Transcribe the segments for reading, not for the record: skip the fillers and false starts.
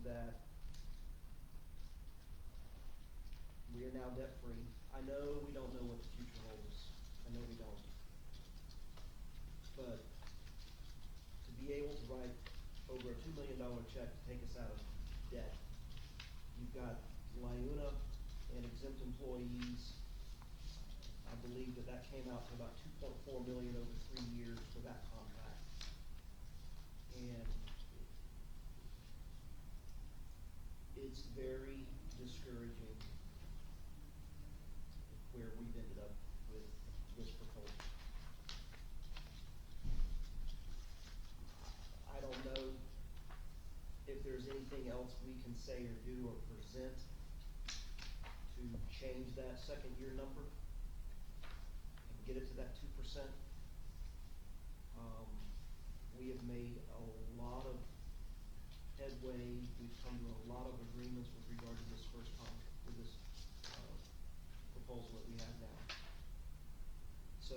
that we are now debt-free. I know we don't know what the future holds. I know we don't. But to be able to write over a $2 million check to take us out of debt, you've got LIUNA and exempt employees. I believe that came out to about $2.4 million over 3 years for that contract. And it's very discouraging where we've ended up with this proposal. I don't know if there's anything else we can say or do or present to change that second year number and get it to that 2%. We have made a lot of headway. We've come to a lot of agreements with regard to this first contract, with this proposal that we have now. So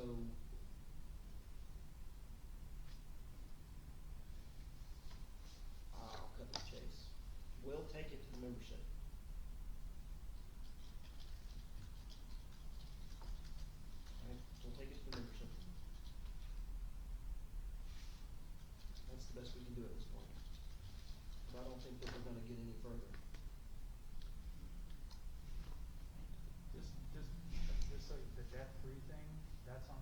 I'll cut to the chase. We'll take it to the membership. Right? We'll take it to the membership. That's the best we can do at this point. But I don't think that we're going to get any further. Just so the debt-free thing, that's a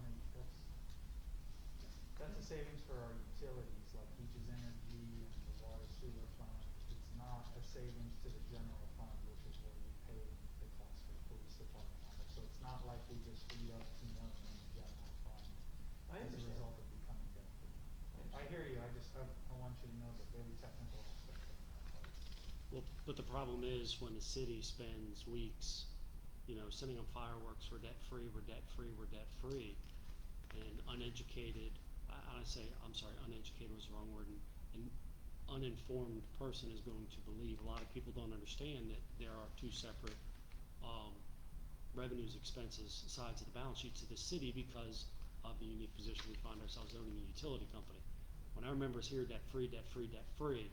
savings for our utilities, like Beaches Energy and the water sewer fund. It's not a savings to the general fund, which is where we pay the cost for the police department on it. So it's not like we just freed up $2 million in the general fund as a result of becoming debt-free. I hear you. I want you to know the very technical aspect of that. Well, but the problem is when the city spends weeks, sending up fireworks, we're debt-free, we're debt-free, we're debt-free, and uneducated, uneducated was the wrong word, and uninformed person is going to believe. A lot of people don't understand that there are two separate revenues, expenses, sides of the balance sheets of the city because of the unique position we find ourselves owning a utility company. When our members hear debt-free, debt-free, debt-free,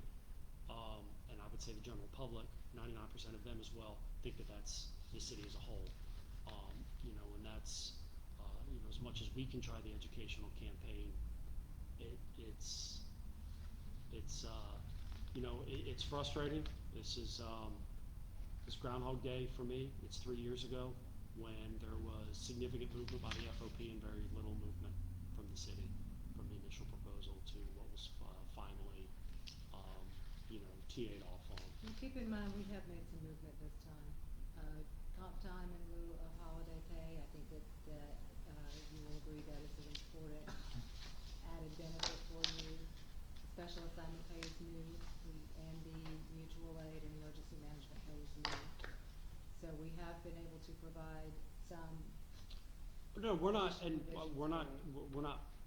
and I would say the general public, 99% of them as well, think that that's the city as a whole. And that's, as much as we can try the educational campaign, it's frustrating. This is Groundhog Day for me. It's 3 years ago when there was significant movement by the FOP and very little movement from the city, from the initial proposal to what was finally, TA'd off on. And keep in mind, we have made some movement this time. Comp time in lieu of holiday pay, I think that you will agree that is an important added benefit for you. The special assignment pay is new, and the mutual aid and emergency management pay is new. So we have been able to provide some. No, we're not, and we're not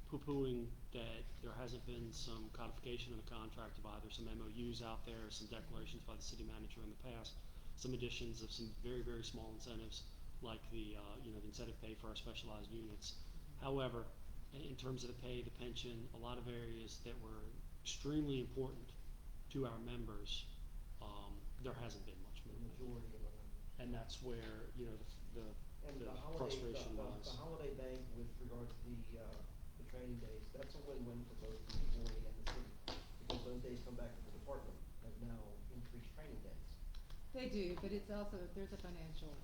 poo-pooing that there hasn't been some codification in the contract of either some MOUs out there, some declarations by the city manager in the past, some additions of some very, very small incentives like the the incentive pay for our specialized units. However, in terms of the pay, the pension, a lot of areas that were extremely important to our members, there hasn't been much movement. The majority of them. And that's where the frustration lies. The holiday bank with regard to the training days, that's a win-win for both the employee and the city, because those days come back to the department as now increased training days. They do, but it's also, there's a financial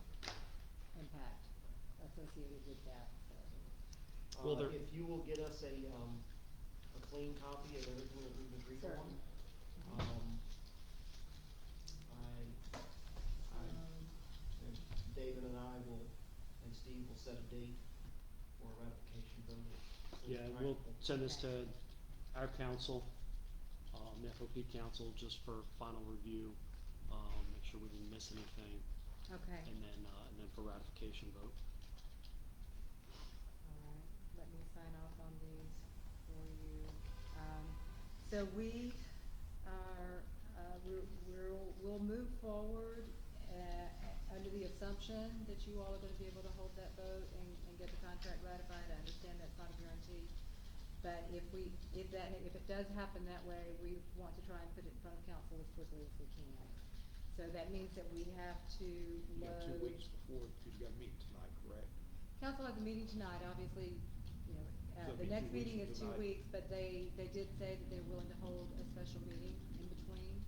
impact associated with that. So. Well, If you will get us a clean copy of everything that we've agreed on, and David and I will, and Steve will set a date for a ratification vote. Yeah, we'll send this to our council, the FOP council, just for final review, make sure we didn't miss anything. Okay. And then for ratification vote. All right, let me sign off on these for you. So we are, we'll move forward under the assumption that you all are going to be able to hold that vote and get the contract ratified. I understand that's not a guarantee, But if it does happen that way, we want to try and put it in front of council as quickly as we can. So that means that we have to You got 2 load. weeks before, because you got a meeting tonight, correct? Council has a meeting tonight, obviously, you know, So it'll the be next 2 weeks meeting from is 2 tonight. weeks, but they did say that they're willing to hold a special meeting in between.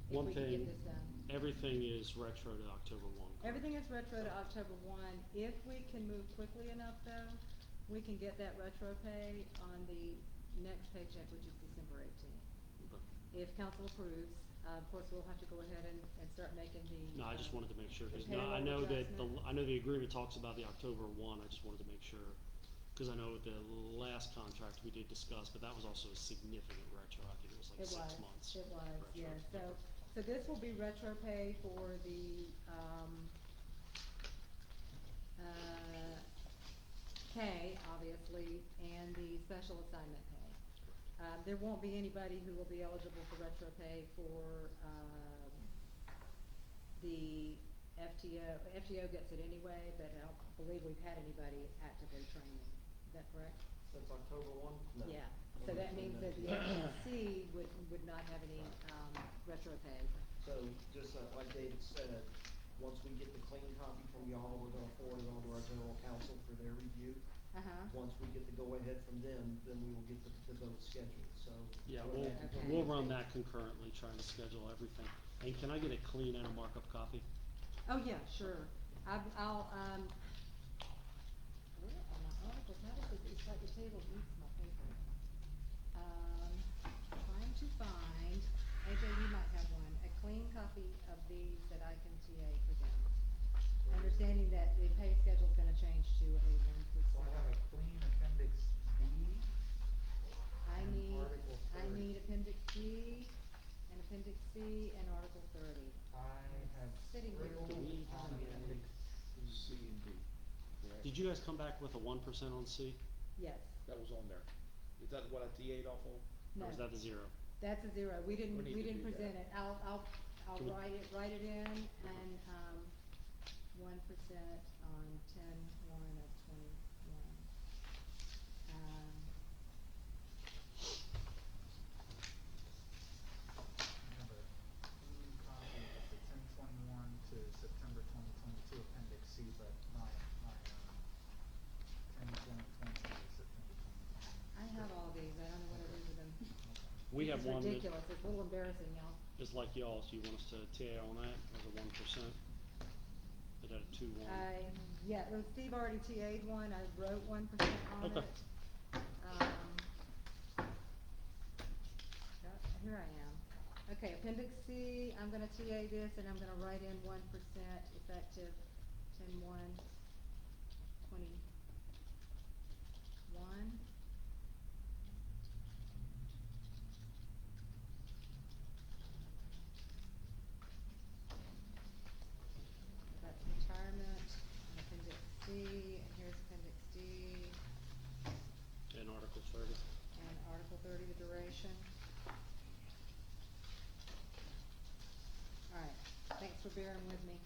One If we can thing, get this done. everything is retro to October 1. correct? Everything is retro to October 1. If we can move quickly enough though, we can get that retro pay on the next paycheck, which is December 18th. Okay. If council approves, of course, we'll have to go ahead and start making the. No, I just wanted to make sure, the because I payroll know that adjustment. I know the agreement talks about the October 1, I just wanted to make sure. Because I know the last contract we did discuss, but that was also a significant retro, I think it was like It 6 was, months. it was, retro. yeah, so this will be retro pay for the, pay, obviously, and the special assignment pay. There won't be anybody who will be eligible for retro pay for, the FTO. FTO gets it anyway, but I don't believe we've had anybody actively training. Is that correct? Since October 1? No. Yeah, so that means that the FTC would not have any, retro pay. So, just like David said, once we get the clean copy from y'all, we're gonna forward it on to our general counsel for their review. Uh-huh. Once we get the go-ahead from them, then we will get the vote scheduled, so. Yeah, we're we'll, gonna- Okay. we'll run that concurrently, trying to schedule everything. And can I get a clean and a markup copy? Oh, yeah, sure. I'll, where are my articles? How does it's like the table eats my paper. Trying to find, AJ, you might have one, a clean copy of these that I can TA for them. Understanding that the pay schedule's gonna change to a 1%. So I have a clean appendix B. I and need, Article I 30. need appendix D and appendix C and article 30. I have Sitting here. scribbled Do we on have appendix C and D, correct? Did you guys come back with a 1% on C? Yes, That was on there. Is that what I TA'd off on? no. Or is that the 0? That's a 0. We didn't We need to do present that. it. I'll Can we- write it in and, 1% on 10/1 of 21. I have a clean copy of the 10/21 to September 2022 appendix C, but my 10/2020 to September 2020. I have all these. I don't know what I do with them. We have one that It's ridiculous. It's a little embarrassing, y'all. is like y'all, so you want us to TA on that as a 1%? Is that a 2-1? Yeah, well, Steve already TA'd one. I wrote 1% on Okay. it. Here I am. Okay, appendix C, I'm gonna TA this and I'm gonna write in 1% effective 10/1/21. That's retirement, and appendix C, and here's appendix D, And Article 30? and article 30, the duration. Alright, thanks for bearing with me.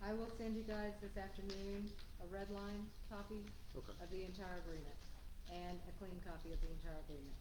I will send you guys this afternoon a red line copy Okay. of the entire agreement, and a clean copy of the entire agreement.